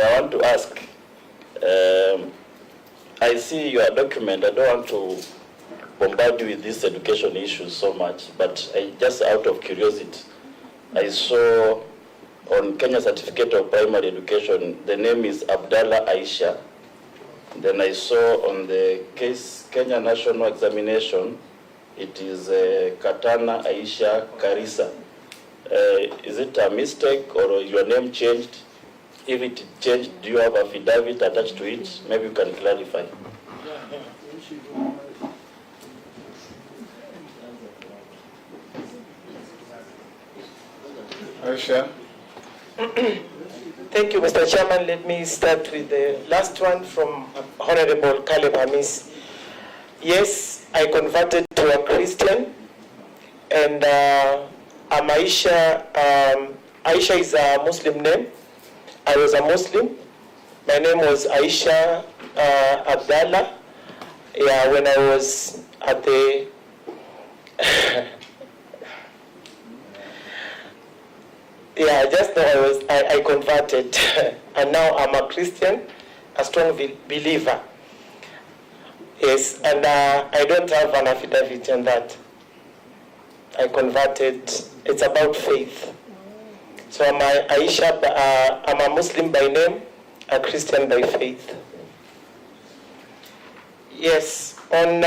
I want to ask, I see your document. I don't want to bombard you with these education issues so much, but just out of curiosity, I saw on Kenya Certificate of Primary Education, the name is Abdallah Aisha. Then I saw on the Kenya National Examination, it is Katana Aisha Karisa. Is it a mistake or your name changed? If it changed, do you have affidavit attached to it? Maybe you can clarify. Aisha. Thank you, Mr. Chairman. Let me start with the last one from Honorable Caleb Hamis. Yes, I converted to a Christian, and I'm Aisha. Aisha is a Muslim name. I was a Muslim. My name was Aisha Abdallah. Yeah, when I was at the yeah, just now I converted, and now I'm a Christian, a strong believer. Yes, and I don't have an affidavit on that. I converted. It's about faith. So I'm Aisha. I'm a Muslim by name, a Christian by faith. Yes, on.